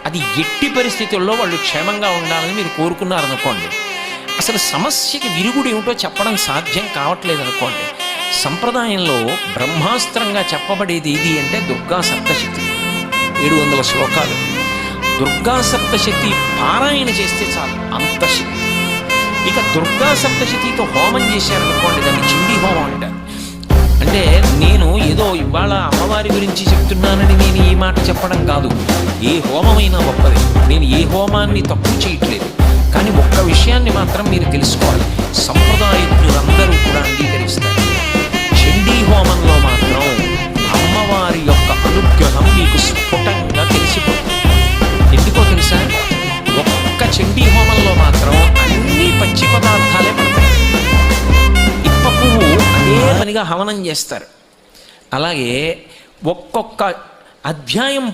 అది ఎట్టి పరిస్థితుల్లో వాళ్ళు క్షేమంగా ఉండాలని మీరు కోరుకున్నారనుకోండి, అసలు సమస్యకి విరుగుడు ఏమిటో చెప్పడం సాధ్యం కావట్లేదు అనుకోండి, సంప్రదాయంలో బ్రహ్మాస్త్రంగా చెప్పబడేది ఏది అంటే దుర్గా సప్తశతి, 700 శ్లోకాలు. దుర్గా సప్తశతి పారాయణ చేస్తే చాలు, అంత శక్తి. ఇక దుర్గా సప్తశతితో హోమం చేశారనుకోండి, దాన్ని చిండి హోమం అంటారు. అంటే నేను ఏదో ఇవాళ అమ్మవారి గురించి చెప్తున్నానని నేను ఈ మాట చెప్పడం కాదు. ఏ హోమమైనా గొప్పది, నేను ఏ హోమాన్ని తక్కువ చేయట్లేదు. కానీ ఒక్క విషయాన్ని మాత్రం మీరు తెలుసుకోవాలి, సంప్రదాయజ్ఞులందరూ కూడా అంగీకరిస్తారు. చండీ హోమంలో మాత్రం అమ్మవారి యొక్క అనుగ్రహం మీకు స్ఫుటంగా తెలిసిపోతుంది. ఎందుకో తెలుసా? ఒక్క చండీ హోమంలో మాత్రం అన్ని పచ్చి పదార్థాలే పడతాయి. ఇప్ప పువ్వు అదే పనిగా హవనం చేస్తారు. అలాగే ఒక్కొక్క అధ్యాయం